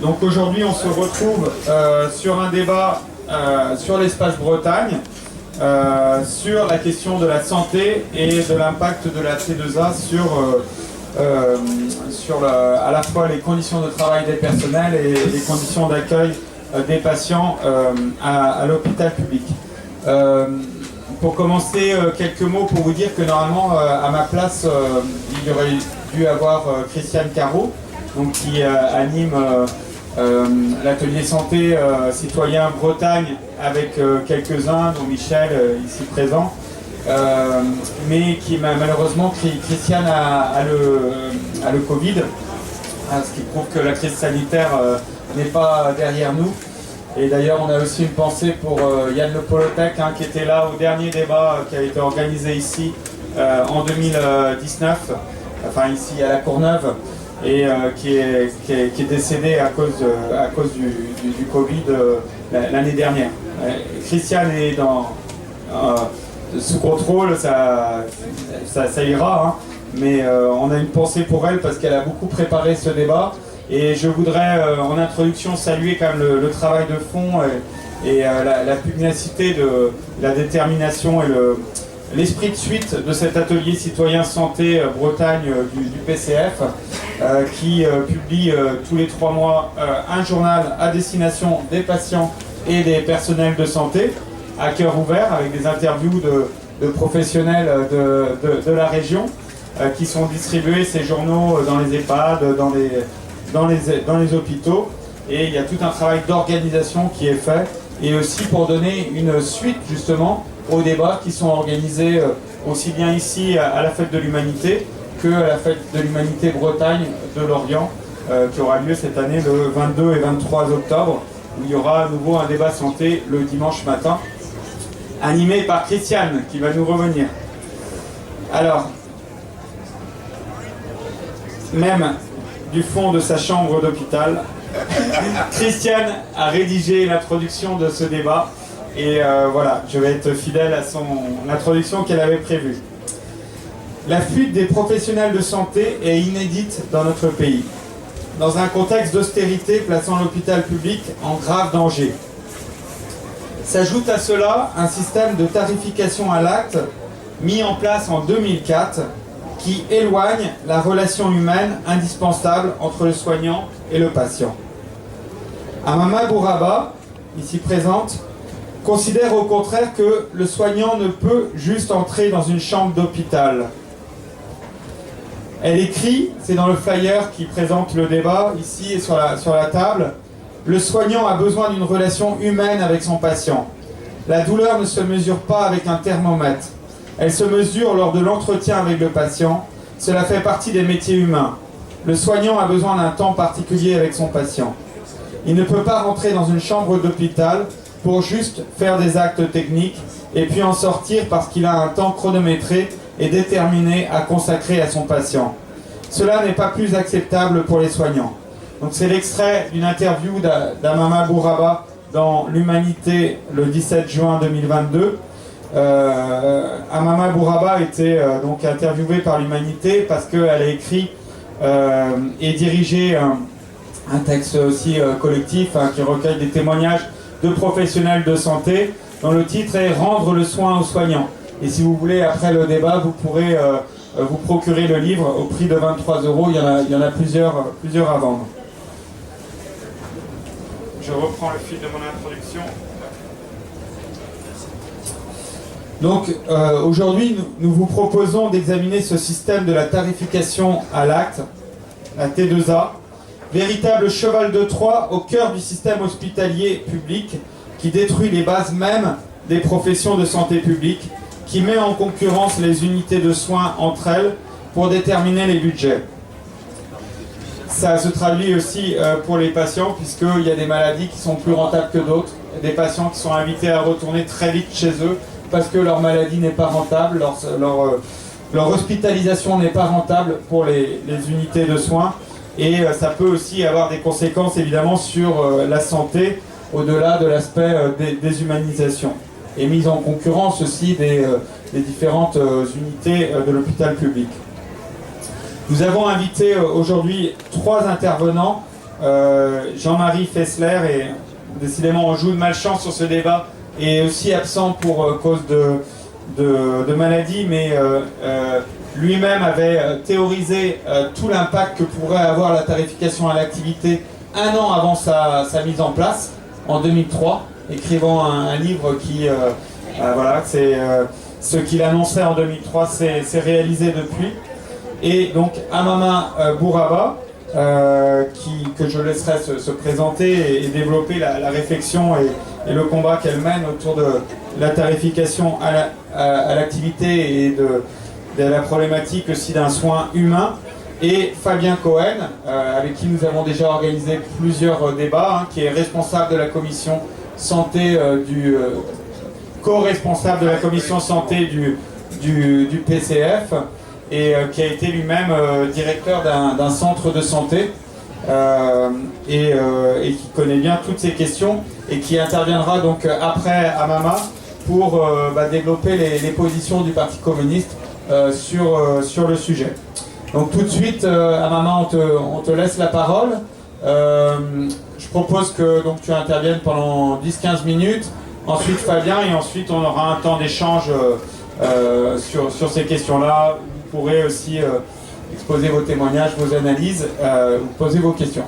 Donc aujourd'hui, on se retrouve sur un débat sur l'espace Bretagne, sur la question de la santé et de l'impact de la T2A sur à la fois les conditions de travail des personnels et les conditions d'accueil des patients à l'hôpital public. Pour commencer, quelques mots pour vous dire que normalement, à ma place, il y aurait dû avoir Christiane Carreau, donc, qui anime l'atelier santé citoyen Bretagne avec quelques-uns, dont Michel ici présent, mais qui malheureusement, Christiane a le Covid, ce qui prouve que la crise sanitaire n'est pas derrière nous. Et d'ailleurs, on a aussi une pensée pour Yann Le Polotec, qui était là au dernier débat qui a été organisé ici en 2019, enfin ici à la Courneuve, et qui est décédé à cause du Covid l'année dernière. Christiane est sous contrôle, ça ira, mais on a une pensée pour elle parce qu'elle a beaucoup préparé ce débat. Et je voudrais en introduction saluer quand même le travail de fond et la pugnacité, la détermination et l'esprit de suite de cet atelier citoyen santé Bretagne du PCF qui publie tous les 3 mois un journal à destination des patients et des personnels de santé à cœur ouvert avec des interviews de professionnels de la région qui sont distribués, ces journaux, dans les EHPAD, dans les hôpitaux, et il y a tout un travail d'organisation qui est fait, et aussi pour donner une suite justement aux débats qui sont organisés aussi bien ici à la Fête de l'Humanité que à la Fête de l'Humanité Bretagne de Lorient qui aura lieu cette année le 22 et 23 octobre, où il y aura à nouveau un débat santé le dimanche matin, animé par Christiane qui va nous revenir. Alors, même du fond de sa chambre d'hôpital, Christiane a rédigé l'introduction de ce débat et voilà, je vais être fidèle à l'introduction qu'elle avait prévue. La fuite des professionnels de santé est inédite dans notre pays, dans un contexte d'austérité plaçant l'hôpital public en grave danger. S'ajoute à cela un système de tarification à l'acte mis en place en 2004 qui éloigne la relation humaine indispensable entre le soignant et le patient. Amama Bouraba, ici présente, considère au contraire que le soignant ne peut juste entrer dans une chambre d'hôpital. Elle écrit, c'est dans le flyer qui présente le débat, ici et sur la table, « Le soignant a besoin d'une relation humaine avec son patient. La douleur ne se mesure pas avec un thermomètre. Elle se mesure lors de l'entretien avec le patient. Cela fait partie des métiers humains. Le soignant a besoin d'un temps particulier avec son patient. Il ne peut pas rentrer dans une chambre d'hôpital pour juste faire des actes techniques et puis en sortir parce qu'il a un temps chronométré et déterminé à consacrer à son patient. Cela n'est pas plus acceptable pour les soignants. » Donc c'est l'extrait d'une interview d'Amama Bouraba dans l'Humanité le 17 juin 2022. Amama Bouraba a été donc interviewée par l'Humanité parce qu'elle a écrit et dirigé un texte aussi collectif qui recueille des témoignages de professionnels de santé dont le titre est « Rendre le soin aux soignants ». Et si vous voulez, après le débat, vous pourrez vous procurer le livre au prix de 23 €. Il y en a plusieurs à vendre. Je reprends le fil de mon introduction. Donc aujourd'hui, nous vous proposons d'examiner ce système de la tarification à l'acte, la T2A, véritable cheval de Troie au cœur du système hospitalier public qui détruit les bases mêmes des professions de santé publique, qui met en concurrence les unités de soins entre elles pour déterminer les budgets. Ça se traduit aussi pour les patients, puisqu'il y a des maladies qui sont plus rentables que d'autres, des patients qui sont invités à retourner très vite chez eux parce que leur maladie n'est pas rentable, leur hospitalisation n'est pas rentable pour les unités de soins, et ça peut aussi avoir des conséquences évidemment sur la santé, au-delà de l'aspect déshumanisation, et mise en concurrence aussi des différentes unités de l'hôpital public. Nous avons invité aujourd'hui 3 intervenants Jean-Marie Fessler, et décidément on joue de malchance sur ce débat, est aussi absent pour cause de maladie, mais lui-même avait théorisé tout l'impact que pourrait avoir la tarification à l'activité un an avant sa mise en place, en 2003, écrivant un livre qui, voilà, c'est ce qu'il annonçait en 2003, c'est réalisé depuis. Et donc Amama Bouraba, que je laisserai se présenter et développer la réflexion et le combat qu'elle mène autour de la tarification à l'activité et de la problématique aussi d'un soin humain. Et Fabien Cohen, avec qui nous avons déjà organisé plusieurs débats, qui est responsable de la commission santé co-responsable de la commission santé du PCF, et qui a été lui-même directeur d'un centre de santé et qui connaît bien toutes ces questions et qui interviendra donc après Amama pour développer les positions du Parti communiste sur le sujet. Donc tout de suite, Amama, on te laisse la parole. Je propose que donc, tu interviennes pendant 10-15 minutes, ensuite Fabien, et ensuite on aura un temps d'échange sur ces questions-là. Vous pourrez aussi exposer vos témoignages, vos analyses, ou poser vos questions.